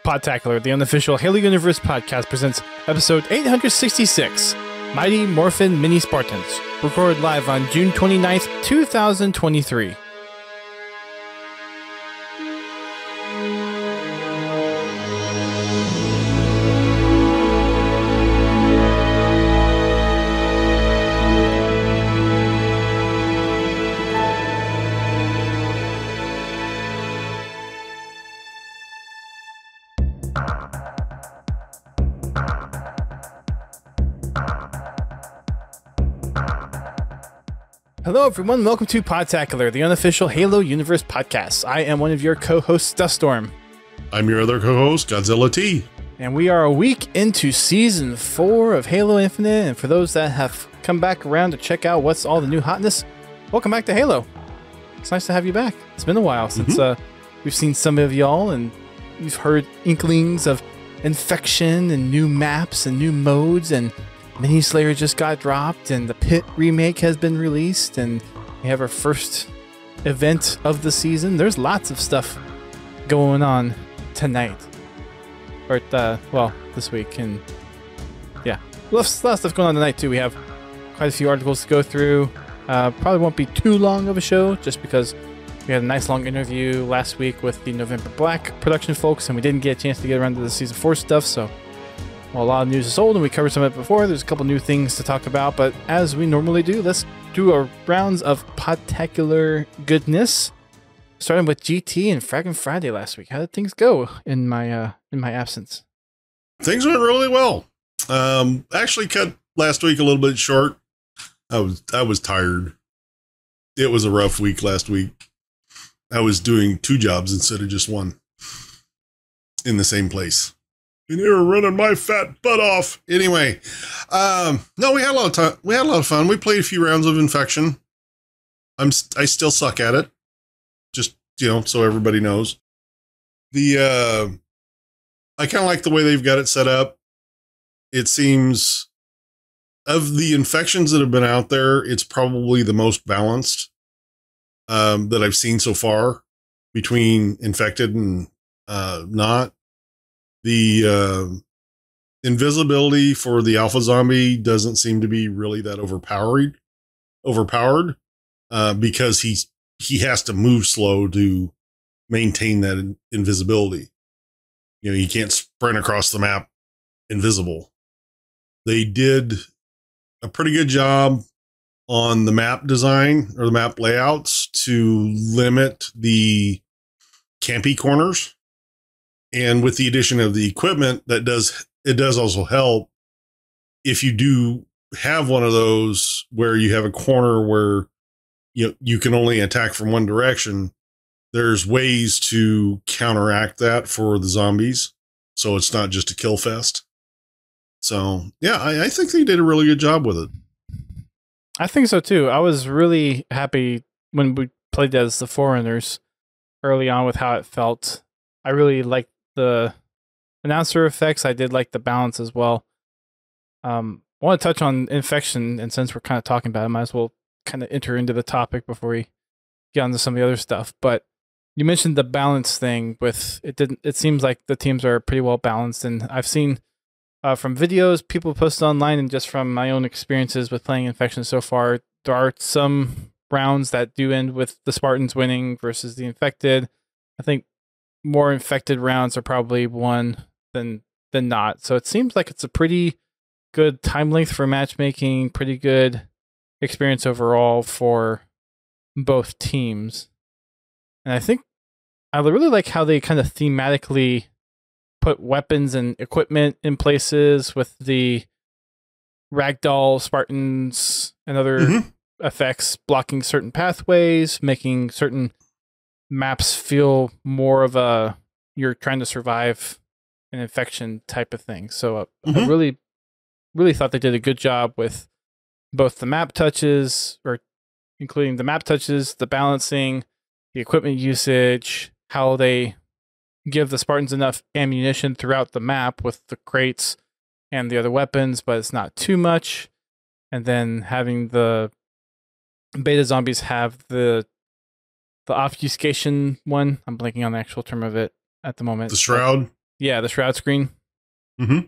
Podtacular, the unofficial Halo Universe podcast, presents episode 866, Mighty Morphin Mini Spartans, recorded live on June 29th, 2023. Hello everyone, welcome to Podtacular, the unofficial Halo Universe podcast. I am one of your co-hosts, Duststorm. I'm your other co-host, Godzilla T. And we are a week into Season 4 of Halo Infinite, and for those that have come back around to check out what's all the new hotness, welcome back to Halo. It's nice to have you back. It's been a while since we've seen some of y'all, and you've heard inklings of infection and new maps and new modes, and Mini Slayer just got dropped, and the Pit remake has been released, and we have our first event of the season. There's lots of stuff going on tonight, or this week, and yeah, a lot of stuff going on tonight too. We have quite a few articles to go through. Probably won't be too long of a show, just because we had a nice long interview last week with the November Black production folks, and we didn't get a chance to get around to the Season 4 stuff, so well, a lot of news is old, and we covered some of it before. There's a couple new things to talk about, but as we normally do, let's do our rounds of Podtacular goodness, starting with GT and Fraggin' Friday last week. How did things go in my absence? Things went really well. Actually cut last week a little bit short. I was tired. It was a rough week last week. I was doing 2 jobs instead of just one in the same place. And they were running my fat butt off. Anyway, no, we had a lot of time. We had a lot of fun. We played a few rounds of Infection. I still suck at it. Just, so everybody knows. I kind of like the way they've got it set up. It seems, of the infections that have been out there, it's probably the most balanced that I've seen so far between infected and not. The invisibility for the alpha zombie doesn't seem to be really that overpowered, because he has to move slow to maintain that invisibility. He can't sprint across the map invisible. They did a pretty good job on the map design or the map layouts to limit the campy corners. And with the addition of the equipment, it does also help if you do have one of those where you have a corner where you can only attack from one direction. There's ways to counteract that for the zombies, so it's not just a kill fest. So yeah, I think they did a really good job with it. I think so too. I was really happy when we played as the Foreigners early on with how it felt. I really liked the announcer effects. I did like the balance as well. I want to touch on Infection, and since we're kind of talking about it, I might as well kind of enter into the topic before we get onto some of the other stuff. But you mentioned the balance thing with it. It seems like the teams are pretty well balanced, and I've seen from videos people post online, and just from my own experiences with playing Infection so far, there are some rounds that do end with the Spartans winning versus the Infected. I think more infected rounds are probably won than not. So it seems like it's a pretty good time length for matchmaking, pretty good experience overall for both teams. And I think I really like how they kind of thematically put weapons and equipment in places with the ragdoll Spartans and other effects blocking certain pathways, making certain maps feel more of a you're trying to survive an infection type of thing. So I really thought they did a good job with both the map touches, or including the map touches, the balancing, the equipment usage, how they give the Spartans enough ammunition throughout the map with the crates and the other weapons, but it's not too much. And then having the beta zombies have the obfuscation one. I'm blanking on the actual term of it at the moment. The shroud? Yeah, the shroud screen. Mm-hmm.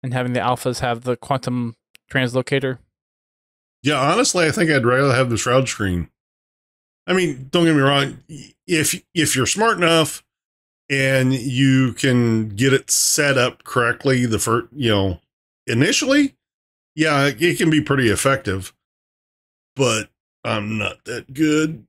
And having the alphas have the quantum translocator. Yeah, honestly, I think I'd rather have the shroud screen. I mean, don't get me wrong. If you're smart enough and you can get it set up correctly, the first, initially, yeah, it can be pretty effective. But I'm not that good.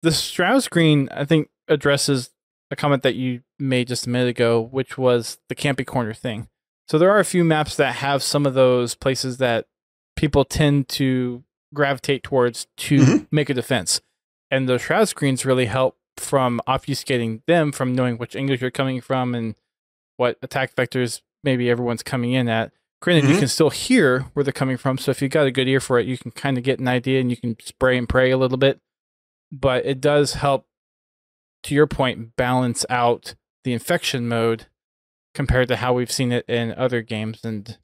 The shroud screen, I think, addresses a comment that you made just a minute ago, which was the campy corner thing. So there are a few maps that have some of those places that people tend to gravitate towards to make a defense. And the shroud screens really help from obfuscating them from knowing which angles you're coming from and what attack vectors maybe everyone's coming in at. Granted, you can still hear where they're coming from. So if you've got a good ear for it, you can kind of get an idea and you can spray and pray a little bit. But it does help, to your point, balance out the infection mode compared to how we've seen it in other games. And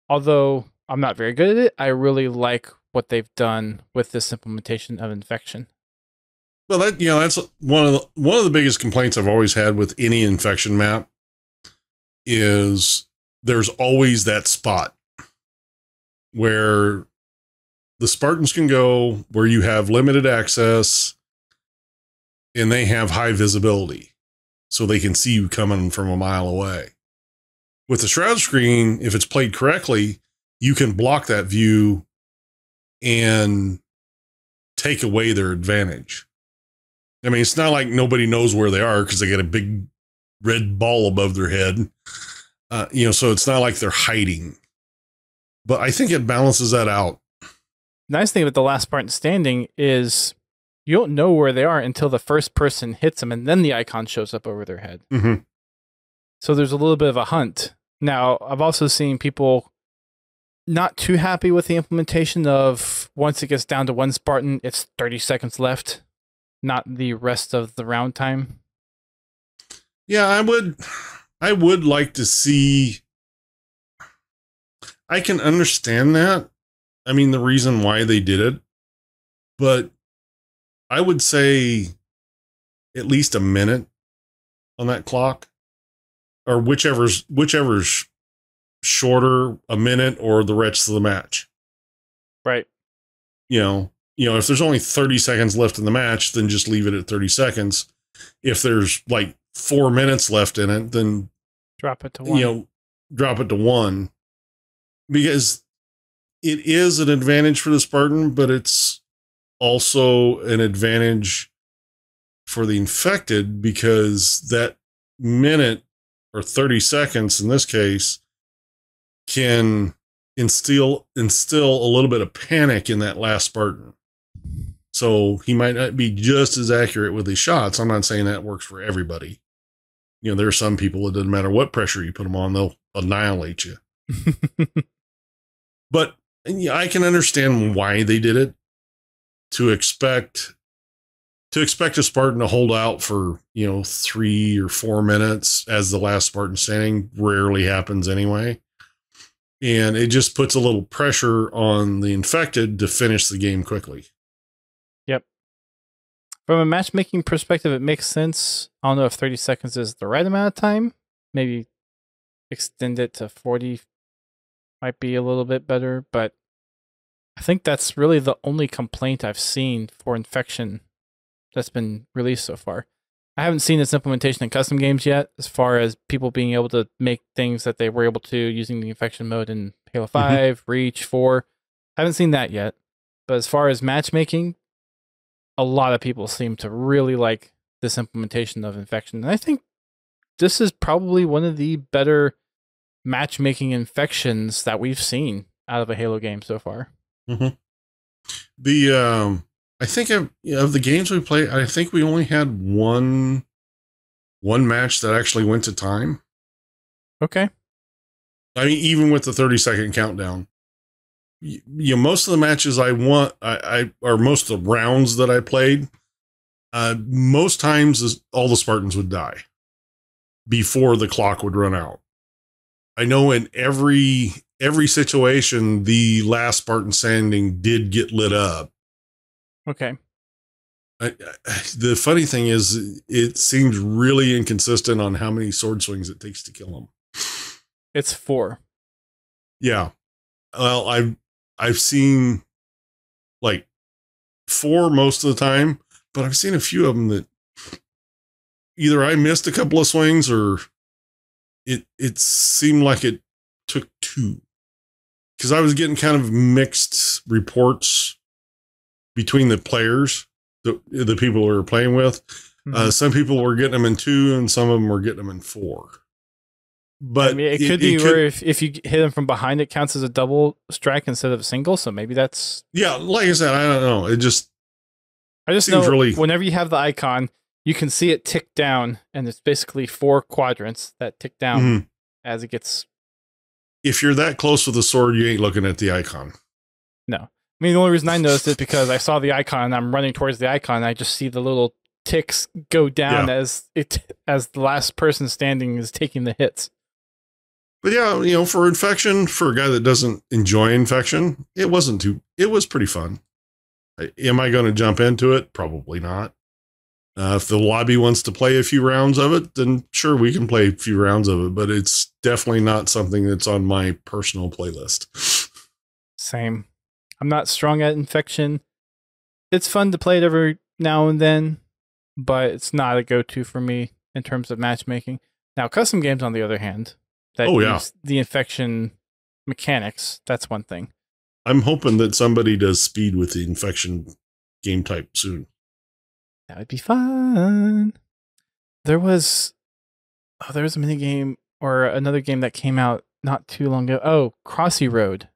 although I'm not very good at it, I really like what they've done with this implementation of infection. Well, that's one of the biggest complaints I've always had with any infection map is there's always that spot where the Spartans can go, where you have limited access and they have high visibility so they can see you coming from a mile away. With the shroud screen, if it's played correctly, you can block that view and take away their advantage. I mean, it's not like nobody knows where they are because they got a big red ball above their head. So it's not like they're hiding. But I think it balances that out. Nice thing about the last Spartan standing is you don't know where they are until the first person hits them, and then the icon shows up over their head. Mm-hmm. So there's a little bit of a hunt. Now, I've also seen people not too happy with the implementation of once it gets down to one Spartan, it's 30 seconds left, not the rest of the round time. Yeah, I would like to see. I can understand that. I mean, the reason why they did it, but I would say at least a minute on that clock, or whichever's shorter, a minute or the rest of the match. Right. If there's only 30 seconds left in the match, then just leave it at 30 seconds. If there's like 4 minutes left in it, then drop it to 1. Drop it to 1, because it is an advantage for the Spartan, but it's also an advantage for the infected, because that minute or 30 seconds in this case can instill a little bit of panic in that last Spartan. So he might not be just as accurate with his shots. I'm not saying that works for everybody. There are some people, it doesn't matter what pressure you put them on, they'll annihilate you. But I can understand why they did it. To expect a Spartan to hold out for 3 or 4 minutes as the last Spartan standing rarely happens anyway, and it just puts a little pressure on the infected to finish the game quickly. Yep. From a matchmaking perspective, it makes sense. I don't know if 30 seconds is the right amount of time. Maybe extend it to 40 might be a little bit better, but I think that's really the only complaint I've seen for infection that's been released so far. I haven't seen its implementation in custom games yet, as far as people being able to make things that they were able to using the infection mode in Halo 5, Reach, 4. I haven't seen that yet. But as far as matchmaking, a lot of people seem to really like this implementation of infection. And I think this is probably one of the better matchmaking infections that we've seen out of a Halo game so far. Mm-hmm. I think of the games we played, I think we only had one match that actually went to time. Okay. I mean, even with the 30-second countdown, most of the matches or most of the rounds that I played, most times all the Spartans would die before the clock would run out. I know in every situation, the last Spartan standing did get lit up. Okay. The funny thing is, it seems really inconsistent on how many sword swings it takes to kill them. It's 4. Yeah. Well, I've seen like 4 most of the time, but I've seen a few of them that either I missed a couple of swings or it seemed like it took 2. Because I was getting kind of mixed reports between the players, the people we were playing with. Mm-hmm. Some people were getting them in 2 and some of them were getting them in 4. But I mean, it could be where if you hit them from behind, it counts as a double strike instead of a single. So maybe that's... Yeah, like I said, I don't know. I just know really... whenever you have the icon, you can see it tick down, and it's basically 4 quadrants that tick down as it gets... If you're that close with the sword, you ain't looking at the icon. No. I mean, the only reason I noticed it because I saw the icon, and I'm running towards the icon, and I just see the little ticks go down as the last person standing is taking the hits. But yeah, for infection, for a guy that doesn't enjoy infection, it was pretty fun. Am I going to jump into it? Probably not. If the lobby wants to play a few rounds of it, then sure, we can play a few rounds of it, but it's definitely not something that's on my personal playlist. Same. I'm not strong at infection. It's fun to play it every now and then, but it's not a go-to for me in terms of matchmaking. Now, custom games, on the other hand, that use the infection mechanics, that's one thing. I'm hoping that somebody does speed with the infection game type soon. That would be fun. There was a mini game or another game that came out not too long ago. Oh, Crossy Road.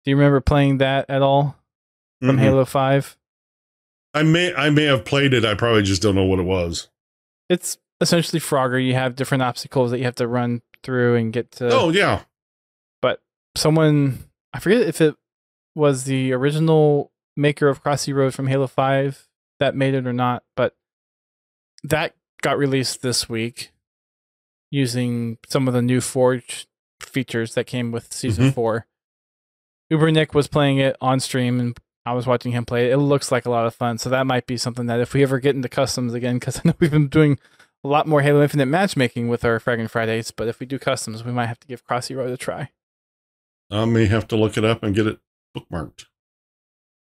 Do you remember playing that at all from Halo 5? I may have played it. I probably just don't know what it was. It's essentially Frogger. You have different obstacles that you have to run through and get to. Oh, yeah. But someone, I forget if it was the original maker of Crossy Road from Halo 5 that made it or not, but that got released this week using some of the new Forge features that came with Season 4. Uber Nick was playing it on stream, and I was watching him play it. It looks like a lot of fun, so that might be something that if we ever get into customs again, because I know we've been doing a lot more Halo Infinite matchmaking with our Fragging Fridays, but if we do customs, we might have to give Crossy Road a try. I may have to look it up and get it bookmarked.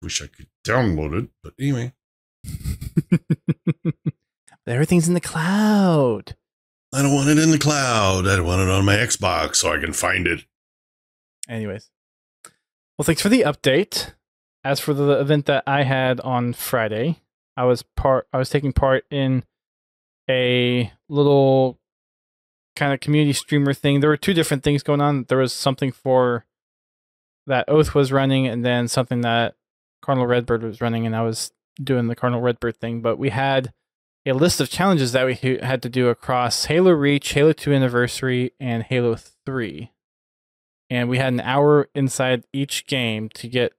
Wish I could download it, but anyway. Everything's in the cloud. I don't want it in the cloud. I want it on my Xbox so I can find it. Anyways. Well, thanks for the update. As for the event that I had on Friday, I was taking part in a little kind of community streamer thing. There were 2 different things going on. There was something for that Oath was running, and then something that Cardinal Redbird was running, and I was doing the Cardinal Redbird thing. But we had a list of challenges that we had to do across Halo Reach, Halo 2 Anniversary, and Halo 3. And we had an hour inside each game to get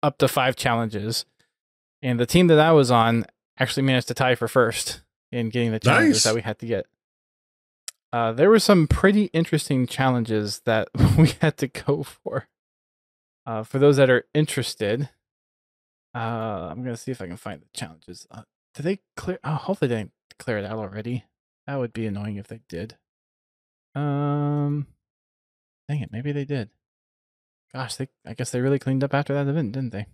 up to 5 challenges. And the team that I was on actually managed to tie for first in getting the challenges that we had to get. There were some pretty interesting challenges that we had to go for. For those that are interested, I'm going to see if I can find the challenges. Did they clear? Oh, hopefully they didn't clear it out already. That would be annoying if they did. Dang it, maybe they did. Gosh, I guess they really cleaned up after that event, didn't they?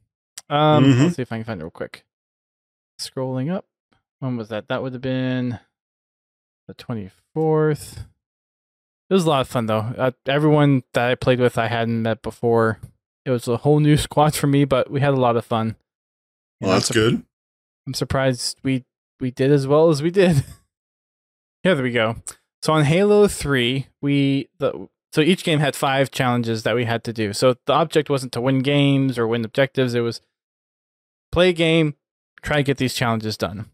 Let's see if I can find it real quick. Scrolling up. When was that? That would have been the 24th. It was a lot of fun, though. Everyone that I played with, I hadn't met before. It was a whole new squad for me, but we had a lot of fun. Well, that's good. I'm surprised we did as well as we did. Yeah, there we go. So on Halo 3, so each game had 5 challenges that we had to do. So the object wasn't to win games or win objectives. It was play a game, try to get these challenges done.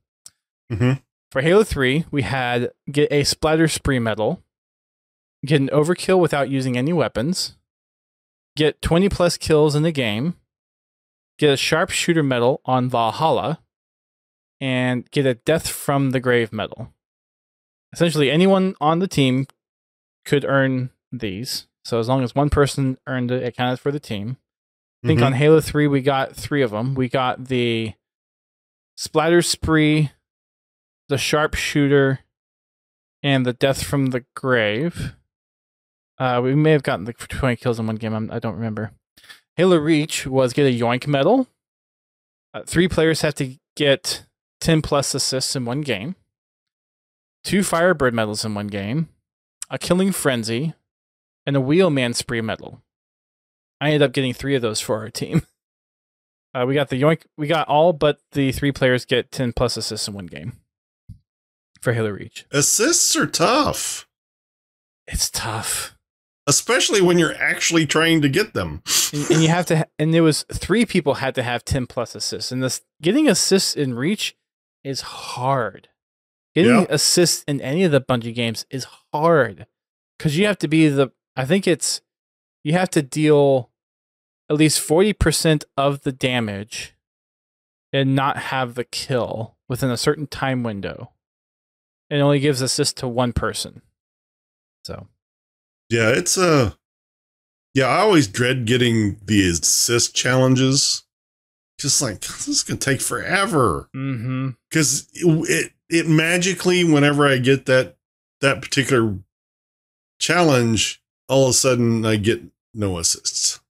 For Halo 3, we had get a splatter spree medal, get an overkill without using any weapons, get 20 plus kills in the game, get a sharpshooter medal on Valhalla, and get a death from the grave medal. Essentially, anyone on the team could earn these. So as long as one person earned it, it counted for the team. I think on Halo 3, we got 3 of them. We got the Splatter Spree, the Sharpshooter, and the Death from the Grave. We may have gotten 20 kills in one game. I don't remember. Halo Reach was get a Yoink medal. 3 players have to get 10 plus assists in one game. 2 Firebird medals in one game. A Killing Frenzy, and a Wheelman Spree medal. I ended up getting 3 of those for our team. We got the Yoink. We got all but the 3 players get 10 plus assists in one game for Halo Reach. Assists are tough. It's tough, especially when you're actually trying to get them. and you have to. And there was 3 people had to have 10 plus assists, and this getting assists in Reach is hard. Getting assists in any of the Bungie games is hard because you have to be the. I think it's you have to deal at least 40% of the damage and not have the kill within a certain time window. It only gives assist to 1 person. So, yeah, it's yeah, I always dread getting the assist challenges. Just like, this is going to take forever. Because it magically, whenever I get that particular challenge, all of a sudden I get no assists.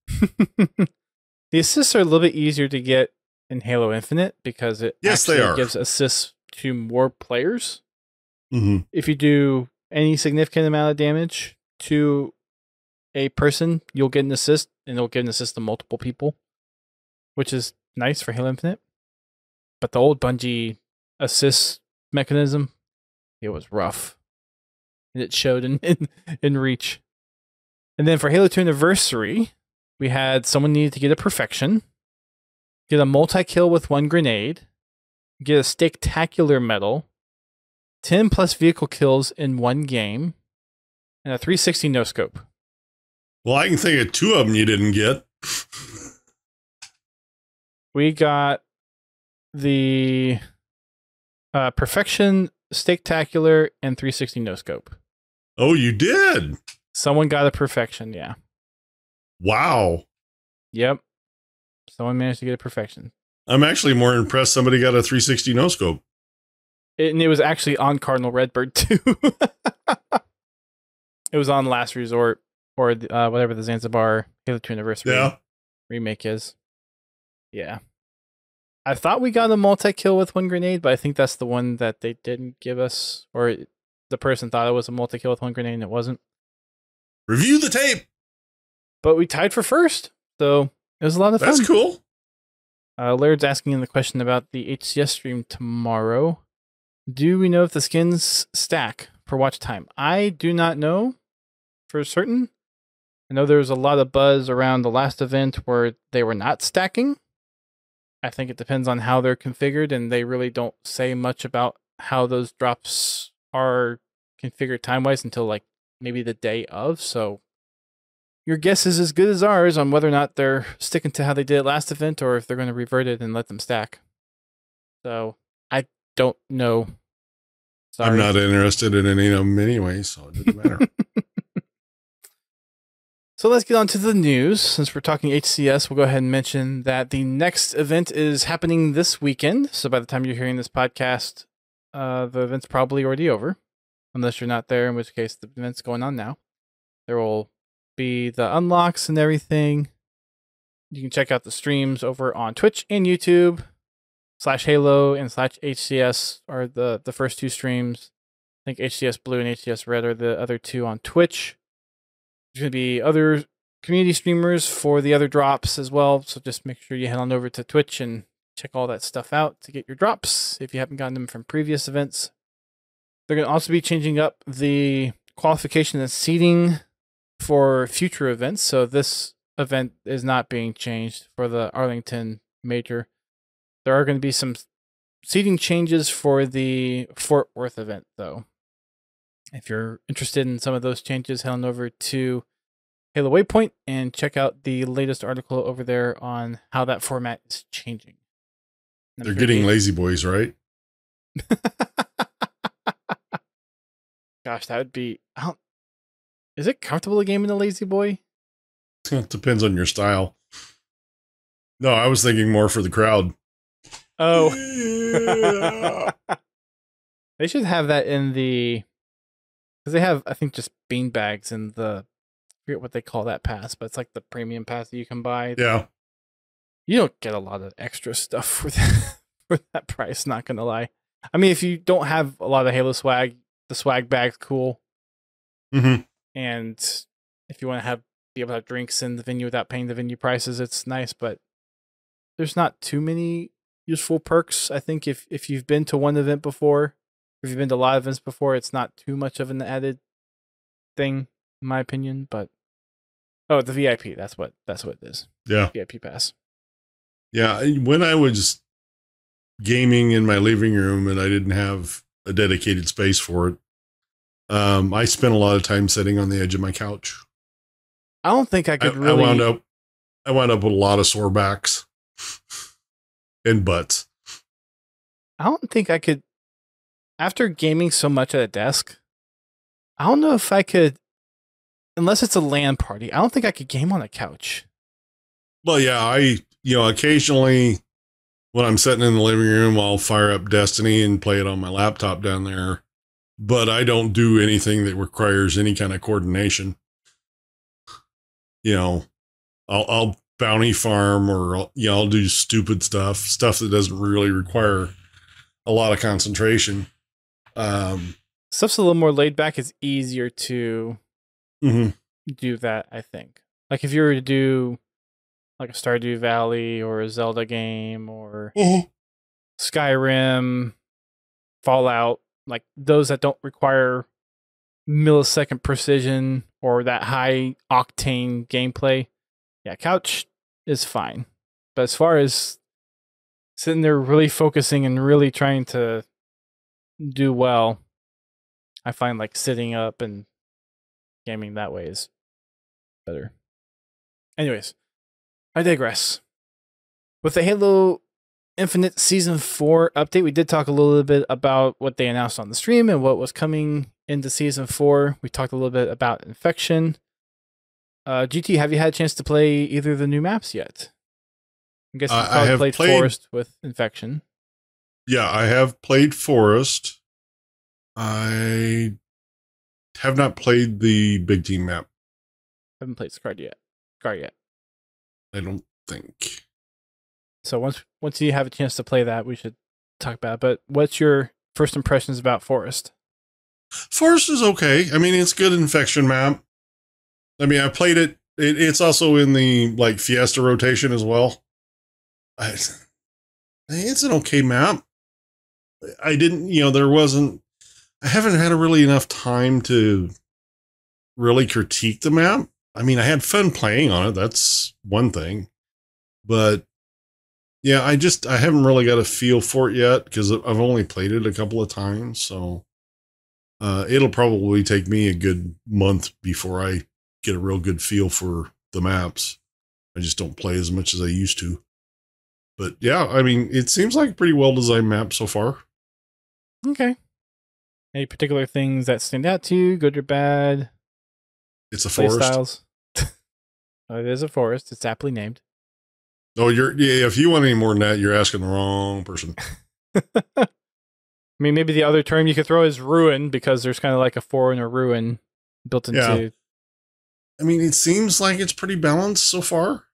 The assists are a little bit easier to get in Halo Infinite because it gives assists to more players. If you do any significant amount of damage to a person, you'll get an assist, and it'll get an assist to multiple people, which is nice for Halo Infinite. But the old Bungie assist mechanism, it was rough. And it showed in Reach. And then for Halo 2 Anniversary, we had someone needed to get a perfection, get a multi-kill with 1 grenade, get a Spectacular medal, 10 plus vehicle kills in 1 game, and a 360 no-scope. Well, I can think of 2 of them you didn't get. We got the Perfection, Spectacular, and 360 no-scope. Oh, you did? Someone got a Perfection, yeah. Wow. Yep. Someone managed to get a Perfection. I'm actually more impressed somebody got a 360 no-scope. And it was actually on Cardinal Redbird, too. It was on Last Resort, or whatever the Zanzibar Halo 2 Anniversary remake is. Yeah. I thought we got a multi-kill with 1 grenade, but I think that's the one that they didn't give us, or the person thought it was a multi-kill with 1 grenade and it wasn't. Review the tape! But we tied for first, so it was a lot of fun. That's cool. Laird's asking in the question about the HCS stream tomorrow. Do we know if the skins stack for watch time? I do not know for certain. I know there was a lot of buzz around the last event where they were not stacking. I think it depends on how they're configured, and they really don't say much about how those drops are configured time-wise until like maybe the day of. So your guess is as good as ours on whether or not they're sticking to how they did it last event or if they're going to revert it and let them stack. So I don't know. Sorry. I'm not interested in any of them anyway, so it doesn't matter. So let's get on to the news. Since we're talking HCS, we'll go ahead and mention that the next event is happening this weekend. So by the time you're hearing this podcast, the event's probably already over. Unless you're not there, in which case the event's going on now. There will be the unlocks and everything. You can check out the streams over on Twitch and YouTube. /Halo and /HCS are the first 2 streams. I think HCS Blue and HCS Red are the other 2 on Twitch. There's going to be other community streamers for the other drops as well. So just make sure you head on over to Twitch and check all that stuff out to get your drops if you haven't gotten them from previous events. They're going to also be changing up the qualification and seeding for future events. So this event is not being changed for the Arlington Major. There are going to be some seeding changes for the Fort Worth event, though. If you're interested in some of those changes, head on over to Halo Waypoint and check out the latest article over there on how that format is changing. They're getting lazy boys, right? Gosh, that would be... Is it comfortable to game in a lazy boy? It depends on your style. No, I was thinking more for the crowd. Oh. They should have that in the, because they have, I think, just bean bags in the, I forget what they call that pass, but it's like the premium pass that you can buy. Yeah. You don't get a lot of extra stuff for that, for that price, not gonna lie. I mean, if you don't have a lot of Halo swag, the swag bag's cool. Mm-hmm. And if you want to be able to have drinks in the venue without paying the venue prices, it's nice, but there's not too many useful perks. I think if you've been to one event before, if you've been to a lot of events before, it's not too much of an added thing, in my opinion. But the VIP, that's what it is. Yeah. VIP pass. Yeah. When I was gaming in my living room and I didn't have a dedicated space for it, I spent a lot of time sitting on the edge of my couch. I don't think I could really. I wound up with a lot of sore backs and butts. I don't think I could. After gaming so much at a desk, I don't know if I could, unless it's a LAN party. I don't think I could game on a couch. Well, yeah, occasionally when I'm sitting in the living room, I'll fire up Destiny and play it on my laptop down there. But I don't do anything that requires any kind of coordination. I'll bounty farm, or I'll do stupid stuff that doesn't really require a lot of concentration. Stuff's a little more laid back. It's easier to do that, I think. Like if you were to do like a Stardew Valley or a Zelda game or Skyrim, Fallout, like those that don't require millisecond precision or that high octane gameplay, yeah, couch is fine. But as far as sitting there really focusing and really trying to do well, I find like sitting up and gaming that way is better. Anyways, I digress. With the Halo Infinite Season 4 update, we did talk a little bit about what they announced on the stream and what was coming into Season 4. We talked a little bit about Infection. GT, have you had a chance to play either of the new maps yet? I guess you probably played Forest with Infection. Yeah, I have played Forest. I have not played the Big Team map. Haven't played Scar yet. I don't think. So once you have a chance to play that, we should talk about it. But what's your first impressions about Forest? Forest is okay. I mean, it's a good Infection map. I mean, I played it. It's also in the like Fiesta rotation as well. It's an okay map. I haven't had really enough time to really critique the map. I mean, I had fun playing on it. That's one thing. But yeah, I haven't really got a feel for it yet because I've only played it a couple of times. So it'll probably take me a good month before I get a real good feel for the maps. I just don't play as much as I used to. But yeah, I mean, it seems like a pretty well-designed map so far. Okay. Any particular things that stand out to you, good or bad? It's a forest. Styles? It is a forest. It's aptly named. Oh, if you want any more than that, you're asking the wrong person. I mean, maybe the other term you could throw is ruin, because there's kind of like a fort or ruin built into. Yeah. I mean, it seems like it's pretty balanced so far.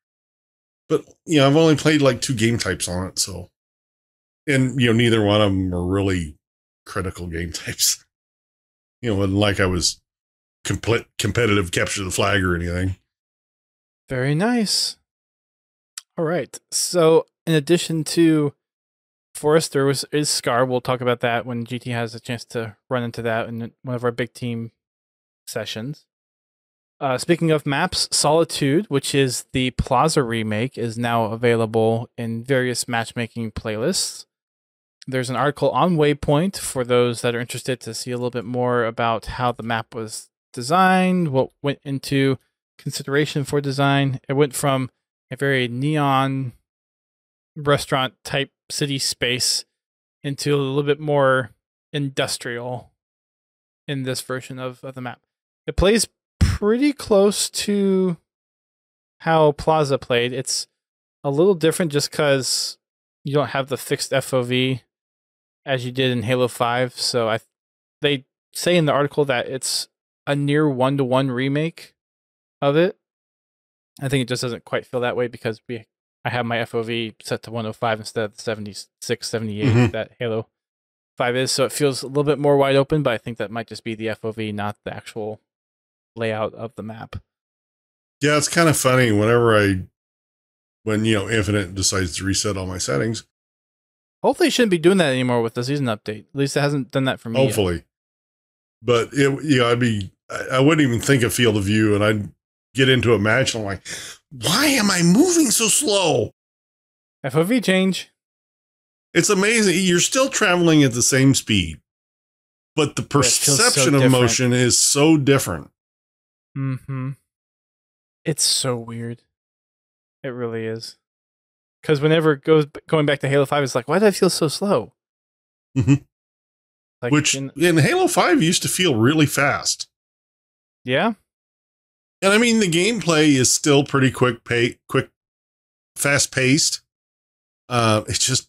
But, I've only played like 2 game types on it, so. And, neither one of them are really critical game types. And like I was competitive capture the flag or anything. Very nice. All right. So, in addition to Forest, there is Scar. We'll talk about that when GT has a chance to run into that in one of our big team sessions. Speaking of maps, Solitude, which is the Plaza remake, is now available in various matchmaking playlists. There's an article on Waypoint for those that are interested to see a little bit more about how the map was designed, what went into consideration for design. It went from a very neon restaurant type city space into a little bit more industrial in this version of the map. It plays pretty close to how Plaza played. It's a little different just because you don't have the fixed FOV. as you did in Halo 5. So they say in the article that it's a near 1-to-1 remake of it. I think it just doesn't quite feel that way because I have my FOV set to 105 instead of the 76, 78 that Halo 5 is. So it feels a little bit more wide open, but I think that might just be the FOV, not the actual layout of the map. Yeah, it's kind of funny when Infinite decides to reset all my settings. Hopefully, it shouldn't be doing that anymore with the season update. At least it hasn't done that for me. Hopefully. Yet. But I wouldn't even think of field of view, and I'd get into a match and I'm like, why am I moving so slow? FOV change. It's amazing. You're still traveling at the same speed, but the perception of motion is so different. Mm-hmm. It's so weird. It really is. Because whenever it going back to Halo 5, it's like, why do I feel so slow? Mm-hmm. Like, which in Halo 5 used to feel really fast. Yeah. And I mean, the gameplay is still pretty fast paced. It's just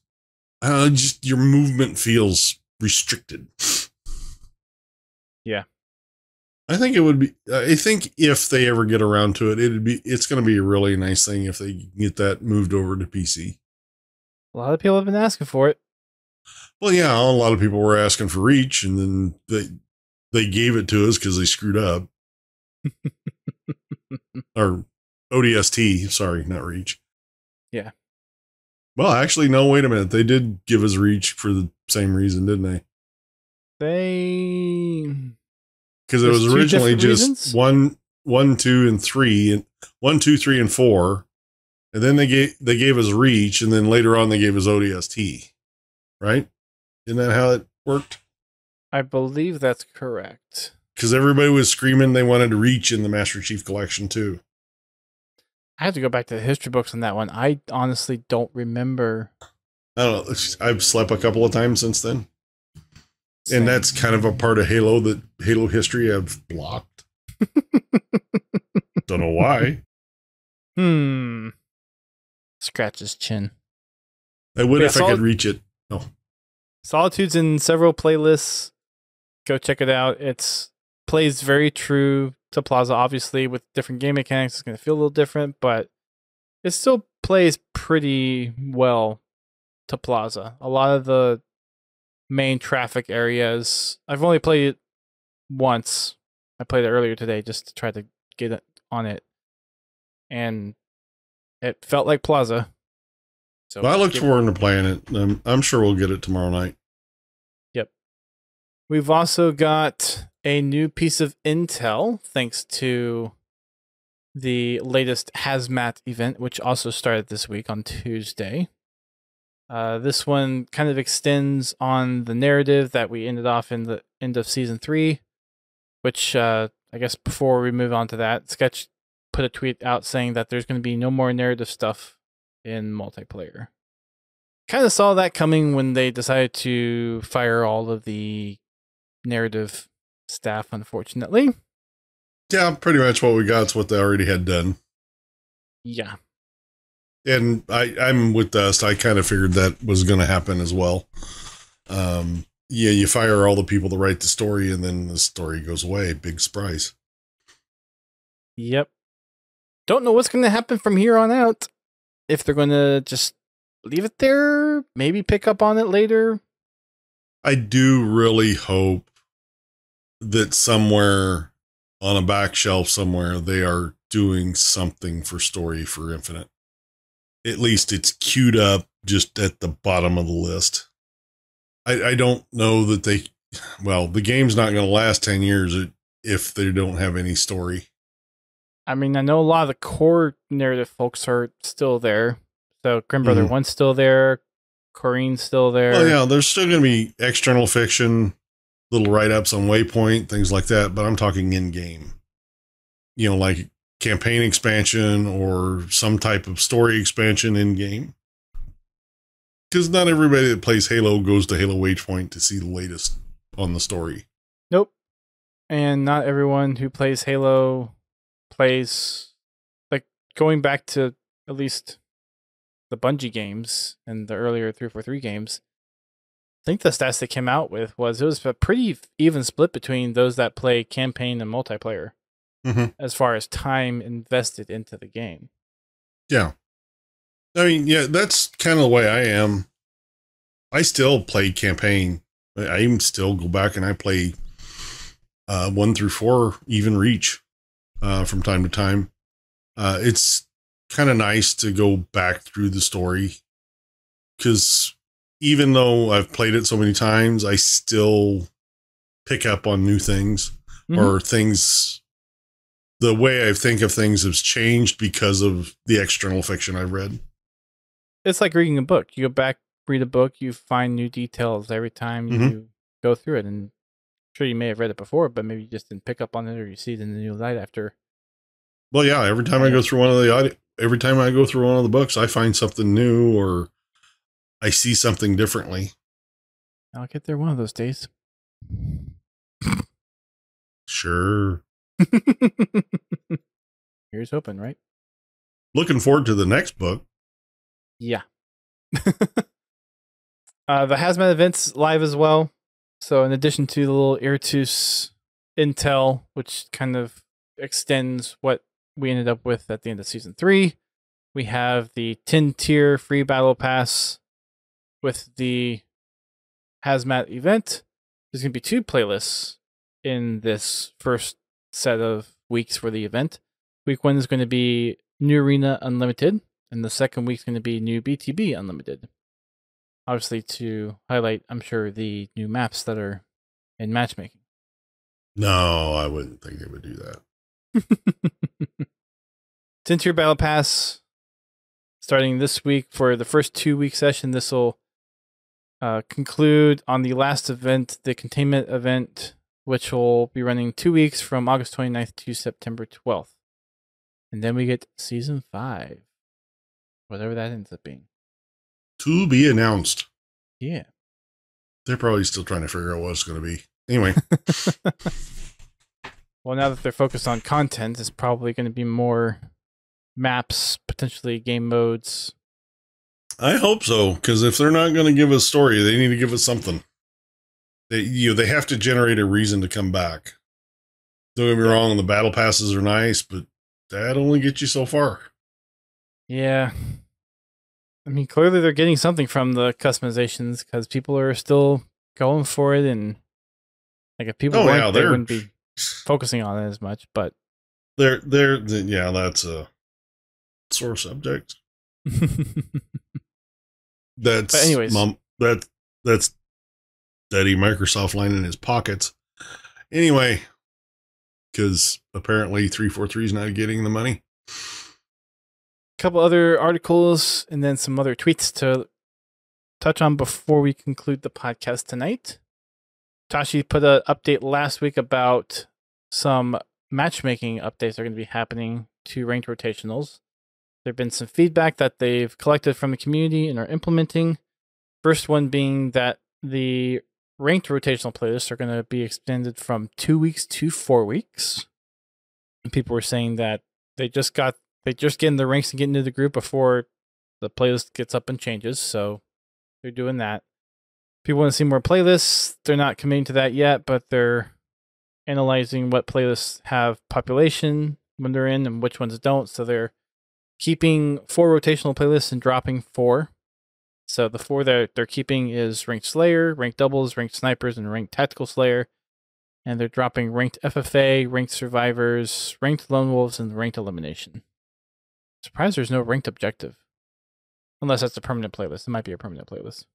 your movement feels restricted. Yeah. I think it would be, I think if they ever get around to it, it's going to be a really nice thing if they get that moved over to PC. A lot of people have been asking for it. Well, yeah, a lot of people were asking for Reach, and then they gave it to us because they screwed up. Or ODST, sorry, not Reach. Yeah. Well, actually, no, wait a minute. They did give us Reach for the same reason, didn't they? Because it was originally just 1, 2, and 3, and 1, 2, 3, and 4, and then they gave us Reach, and then later on they gave us ODST, right? Isn't that how it worked? I believe that's correct. Because everybody was screaming they wanted to Reach in the Master Chief Collection too. I have to go back to the history books on that one. I honestly don't remember. I don't know. I've slept a couple of times since then. Same. And that's kind of a part of Halo that Halo history I've blocked. Don't know why. Scratch his chin. I would if I could reach it. Oh. Solitude's in several playlists. Go check it out. It's plays very true to Plaza, obviously, with different game mechanics. It's going to feel a little different, but it still plays pretty well to Plaza. A lot of the main traffic areas, I've only played it once. I played it earlier today just to try to get it on it, and it felt like Plaza. So well, I look forward to playing it. I'm sure we'll get it tomorrow night. Yep. We've also got a new piece of intel thanks to the latest Hazmat event, which also started this week on Tuesday. This one kind of extends on the narrative that we ended off in the end of Season 3, which I guess before we move on to that, Sketch put a tweet out saying that there's going to be no more narrative stuff in multiplayer. Kind of saw that coming when they decided to fire all of the narrative staff, unfortunately. Yeah, pretty much what we got is what they already had done. Yeah. And I'm with Dust. I kind of figured that was going to happen as well. Yeah, you fire all the people to write the story, and then the story goes away. Big surprise. Yep. Don't know what's going to happen from here on out. If they're going to just leave it there, maybe pick up on it later. I do really hope that somewhere on a back shelf somewhere, they are doing something for story for Infinite. At least it's queued up just at the bottom of the list. I don't know that the game's not going to last 10 years if they don't have any story. I mean, I know a lot of the core narrative folks are still there. So Grim Brother 1's still there. Corrine's still there. Well, yeah, there's still going to be external fiction, little write-ups on Waypoint, things like that. But I'm talking in-game. You know, like campaign expansion or some type of story expansion in-game. Because not everybody that plays Halo goes to Halo Waypoint to see the latest on the story. Nope. And not everyone who plays Halo plays, like, going back to at least the Bungie games and the earlier 343 games, think the stats they came out with was it was a pretty even split between those that play campaign and multiplayer as far as time invested into the game. Yeah. I mean, yeah, that's kind of the way I am. I still play campaign. I even still go back and I play 1 through 4 even reach from time to time. It's kind of nice to go back through the story because even though I've played it so many times, I still pick up on new things or things. The way I think of things has changed because of the external fiction I've read. It's like reading a book. You go back, read a book, you find new details every time you go through it. And I'm sure you may have read it before, but maybe you just didn't pick up on it or you see it in the new light after. Well, yeah, every time I go through one of the books, I find something new or I see something differently. I'll get there one of those days. Sure. Here's hoping, right? Looking forward to the next book. Yeah. The Hazmat event's live as well. So in addition to the little Irtus intel, which kind of extends what we ended up with at the end of season 3, we have the 10-tier free battle pass with the Hazmat event. There's going to be 2 playlists in this first set of weeks for the event. Week 1 is going to be New Arena Unlimited, and the second week is going to be New BTB Unlimited. Obviously, to highlight, I'm sure, the new maps that are in matchmaking. No, I wouldn't think they would do that. 10-tier battle pass starting this week for the first 2-week session. This will conclude on the last event, the containment event, which will be running 2 weeks from August 29th to September 12th. And then we get season 5, whatever that ends up being. To be announced. Yeah. They're probably still trying to figure out what it's going to be. Anyway. Well, now that they're focused on content, it's probably going to be more maps, potentially game modes. I hope so, because if they're not going to give us story, they need to give us something. They have to generate a reason to come back. Don't get me wrong, the battle passes are nice, but that only gets you so far. Yeah. I mean, clearly they're getting something from the customizations because people are still going for it, and like if people weren't, they wouldn't be focusing on it as much. But that's a sore subject. But anyways, that's Daddy Microsoft line in his pockets. Anyway, because apparently 343 is not getting the money. A couple other articles and then some other tweets to touch on before we conclude the podcast tonight. Tashi put an update last week about some matchmaking updates that are going to be happening to ranked rotationals. There have been some feedback that they've collected from the community and are implementing. First one being that the ranked rotational playlists are going to be extended from 2 weeks to 4 weeks. And people were saying that they just get in the ranks and get into the group before the playlist gets up and changes. So they're doing that. People want to see more playlists. They're not committing to that yet, but they're analyzing what playlists have population when they're in and which ones don't. So they're keeping 4 rotational playlists and dropping 4. So the 4 that they're keeping is Ranked Slayer, Ranked Doubles, Ranked Snipers, and Ranked Tactical Slayer. And they're dropping Ranked FFA, Ranked Survivors, Ranked Lone Wolves, and Ranked Elimination. Surprised there's no Ranked Objective. Unless that's a permanent playlist. It might be a permanent playlist.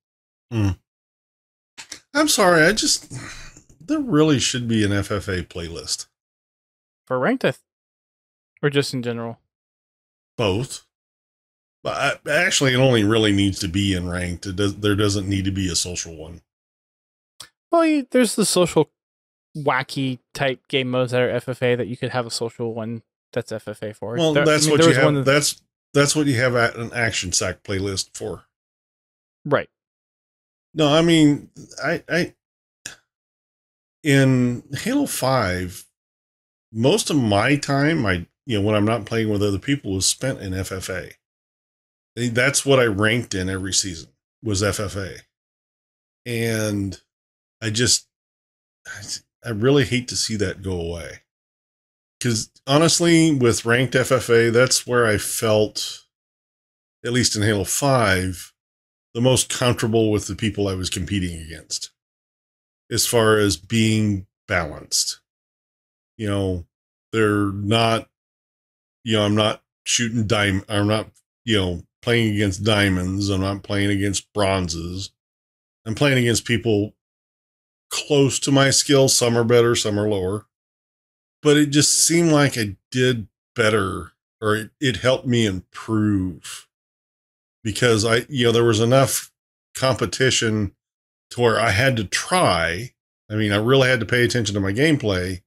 I'm sorry, there really should be an FFA playlist. For Ranked, or just in general? Both. But actually, it only really needs to be in Ranked. There doesn't need to be a social one. Well, there's the social wacky type game modes that are FFA that you could have a social one that's FFA for. Well, that's what you have. That's what you have an Action Sack playlist for. Right. No, I mean, I in Halo 5, most of my time, when I'm not playing with other people, was spent in FFA. That's what I ranked in every season, was FFA. And I just, I really hate to see that go away. Because honestly, with ranked FFA, that's where I felt, at least in Halo 5, the most comfortable with the people I was competing against. As far as being balanced. You know, they're not, you know, I'm not shooting I'm not, you know, playing against diamonds. I'm not playing against bronzes. I'm playing against people close to my skill. Some are better, some are lower. But it just seemed like I did better, or it helped me improve because there was enough competition to where I had to try. I mean, I really had to pay attention to my gameplay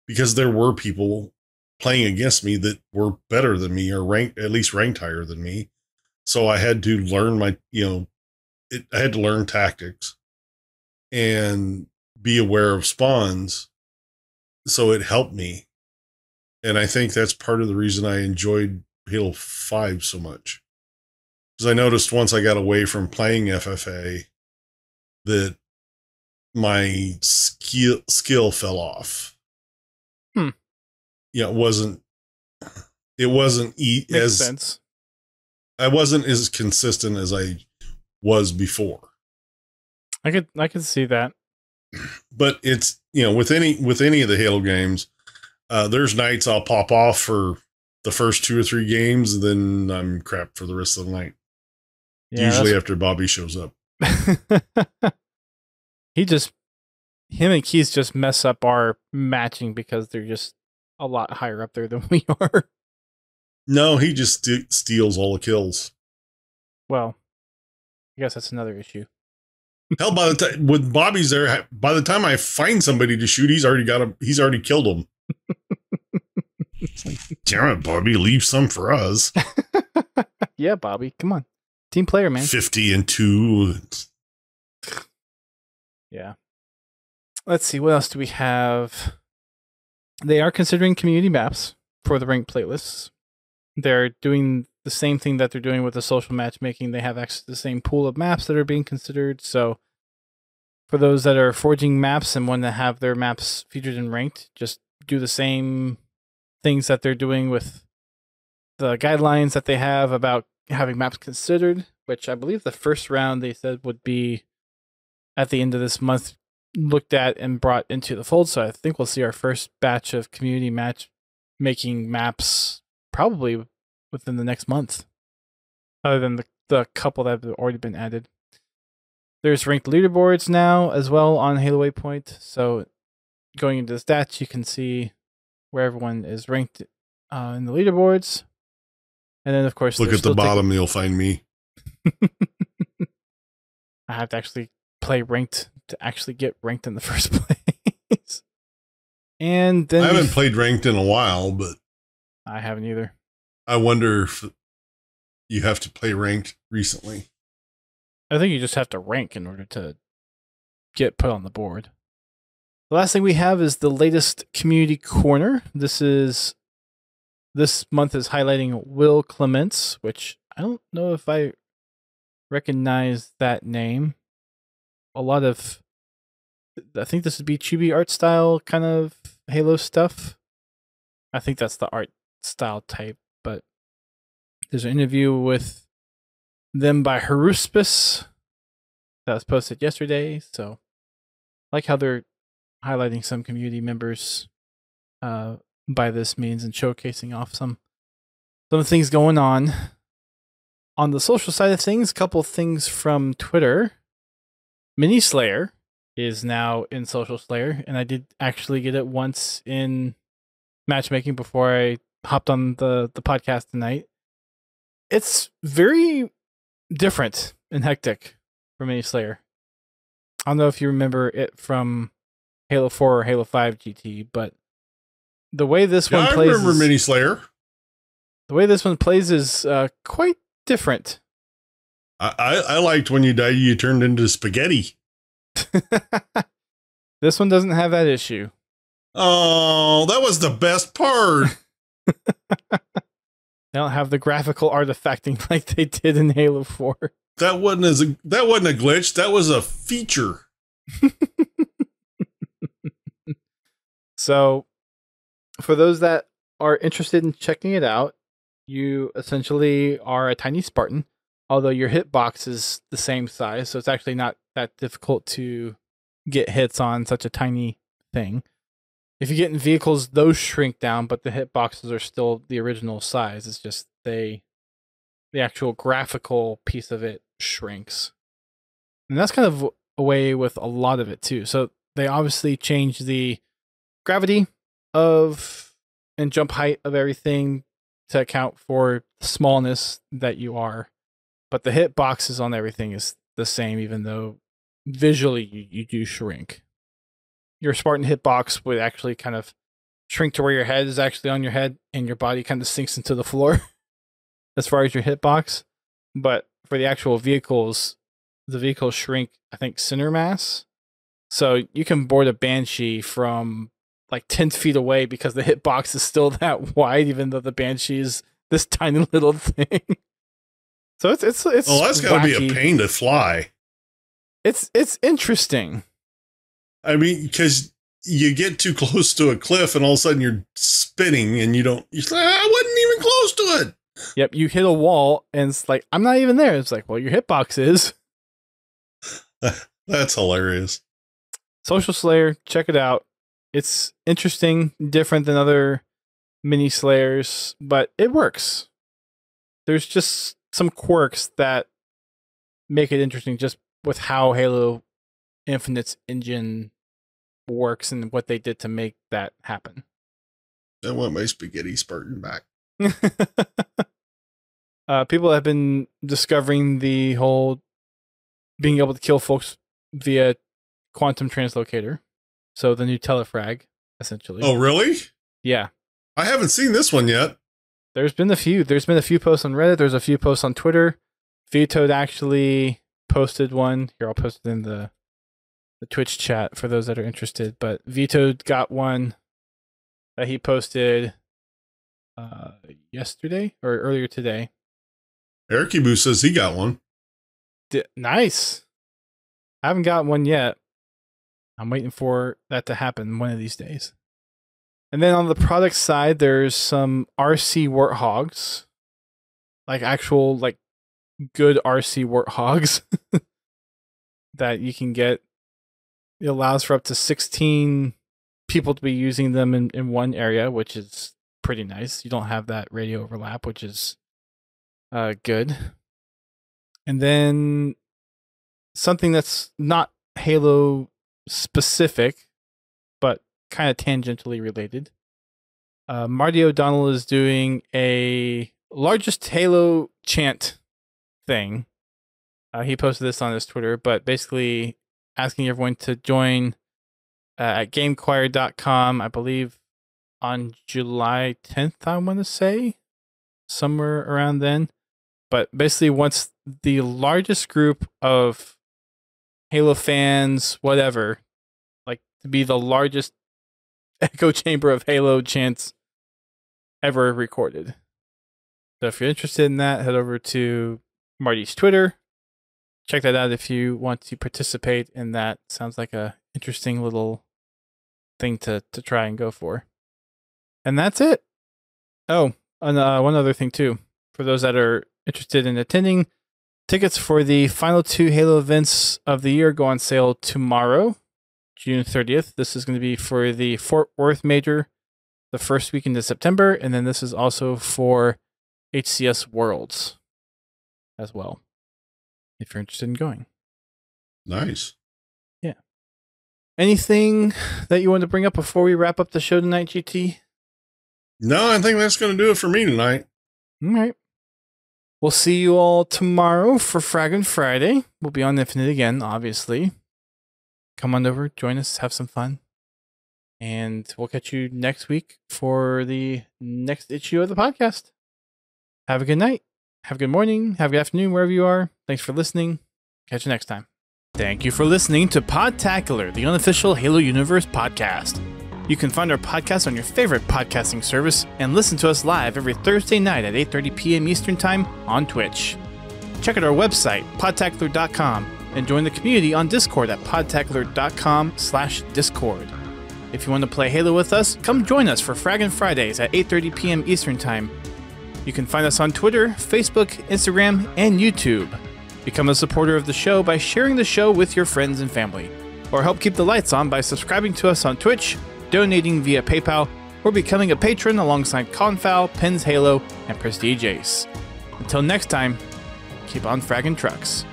because there were people playing against me that were better than me or at least ranked higher than me. So I had to learn I had to learn tactics and be aware of spawns. So it helped me. And I think that's part of the reason I enjoyed Halo 5 so much. Because I noticed once I got away from playing FFA that my skill fell off. Yeah, it wasn't Makes sense. I wasn't as consistent as I was before. I could see that. But it's, with any of the Halo games, there's nights I'll pop off for the first 2 or 3 games, and then I'm crap for the rest of the night. Yeah, usually after Bobby shows up. Him and Keith just mess up our matching because they're just a lot higher up there than we are. No, he just steals all the kills. Well, I guess that's another issue. Hell, by the time when Bobby's there, by the time I find somebody to shoot, he's already killed him. It's like, damn it, Bobby, leave some for us. Yeah, Bobby, come on, team player, man. 50-2. Yeah. Let's see, what else do we have? They are considering community maps for the ranked playlists. They're doing the same thing that they're doing with the social matchmaking. They have access to the same pool of maps that are being considered. So for those that are forging maps and want to have their maps featured in ranked, just do the same things that they're doing with the guidelines that they have about having maps considered, which I believe the first round they said would be at the end of this month, looked at and brought into the fold. So I think we'll see our first batch of community matchmaking maps probably within the next month, other than the couple that have already been added. There's ranked leaderboards now as well on Halo Waypoint. So going into the stats, you can see where everyone is ranked in the leaderboards. And then, of course, look at the bottom, you'll find me. I have to actually play ranked to actually get ranked in the first place. And then I haven't played ranked in a while, but I haven't either. I wonder if you have to play ranked recently. I think you just have to rank in order to get put on the board. The last thing we have is the latest community corner. This month is highlighting Will Clements, which I don't know if I recognize that name. I think this would be chibi art style kind of Halo stuff. I think that's the art style type, but there's an interview with them by Haruspis that was posted yesterday. So I like how they're highlighting some community members by this means and showcasing off some things going on. On the social side of things, a couple things from Twitter. Mini Slayer is now in Social Slayer, and I did actually get it once in matchmaking before I hopped on the podcast tonight. It's very different and hectic for Mini Slayer. I don't know if you remember it from Halo 4 or Halo 5 GT, but the way this one plays, I remember Mini Slayer. The way this one plays is quite different. I liked when you died, you turned into spaghetti. This one doesn't have that issue. Oh, that was the best part. They don't have the graphical artifacting like they did in Halo 4. That wasn't a glitch. That was a feature. So, for those that are interested in checking it out, you essentially are a tiny Spartan, although your hitbox is the same size, so it's actually not that difficult to get hits on such a tiny thing. If you get in vehicles, those shrink down, but the hitboxes are still the original size. It's just the actual graphical piece of it shrinks. And that's kind of a way with a lot of it too. So they obviously changed the gravity of and jump height of everything to account for the smallness that you are. But the hitboxes on everything is the same, even though visually you do shrink. Your Spartan hitbox would actually kind of shrink to where your head is actually on your head and your body kind of sinks into the floor as far as your hitbox. But for the actual vehicles, the vehicles shrink, I think, center mass. So you can board a Banshee from like 10 feet away because the hitbox is still that wide, even though the Banshee is this tiny little thing. So it's well, that's got to be a pain to fly. It's interesting. I mean, because you get too close to a cliff and all of a sudden you're spinning and you're like, I wasn't even close to it. Yep, you hit a wall and it's like, I'm not even there. It's like, well, your hitbox is. That's hilarious. Social Slayer, check it out. It's interesting, different than other mini Slayers, but it works. There's just some quirks that make it interesting just with how Halo Infinite's engine works and what they did to make that happen. I want my spaghetti Spartan back. People have been discovering the whole being able to kill folks via quantum translocator. So the new telefrag, essentially. Oh, really? Yeah. I haven't seen this one yet. There's been a few posts on Reddit. There's a few posts on Twitter. Vetoed actually posted one. Here, I'll post it in the Twitch chat for those that are interested. But Vetoed got one that he posted yesterday or earlier today. Erikibu says he got one. Nice. I haven't got one yet. I'm waiting for that to happen one of these days. And then on the product side, there's some RC warthogs, like actual, like good RC warthogs that you can get. It allows for up to 16 people to be using them in one area, which is pretty nice. You don't have that radio overlap, which is good. And then something that's not Halo specific, but kind of tangentially related. Marty O'Donnell is doing a largest Halo chant thing. He posted this on his Twitter, but basically asking everyone to join at gamechoir.com, I believe on July 10th, I want to say, somewhere around then. But basically wants the largest group of Halo fans, whatever, like to be the largest echo chamber of Halo chants ever recorded. So if you're interested in that, head over to Marty's Twitter. Check that out if you want to participate in that. Sounds like a interesting little thing to try and go for. And that's it. Oh, and one other thing too. For those that are interested in attending, tickets for the final 2 Halo events of the year go on sale tomorrow, June 30th. This is going to be for the Fort Worth Major, the first weekend of September, and then this is also for HCS Worlds as well, if you're interested in going. Nice. Yeah. Anything that you want to bring up before we wrap up the show tonight, GT? No, I think that's going to do it for me tonight. All right. We'll see you all tomorrow for Fraggin' Friday. We'll be on Infinite again, obviously. Come on over, join us, have some fun. And we'll catch you next week for the next issue of the podcast. Have a good night. Have a good morning. Have a good afternoon, wherever you are. Thanks for listening. Catch you next time. Thank you for listening to Podtacular, the unofficial Halo Universe podcast. You can find our podcast on your favorite podcasting service and listen to us live every Thursday night at 8:30 p.m. Eastern Time on Twitch. check out our website, podtacular.com, and join the community on Discord at podtacular.com/discord. If you want to play Halo with us, come join us for Fraggin' Fridays at 8:30 p.m. Eastern Time. You can find us on Twitter, Facebook, Instagram, and YouTube. Become a supporter of the show by sharing the show with your friends and family, or help keep the lights on by subscribing to us on Twitch, donating via PayPal, or becoming a patron alongside Confowl, Pins Halo, and Prestige Ace. Until next time, keep on fragging trucks.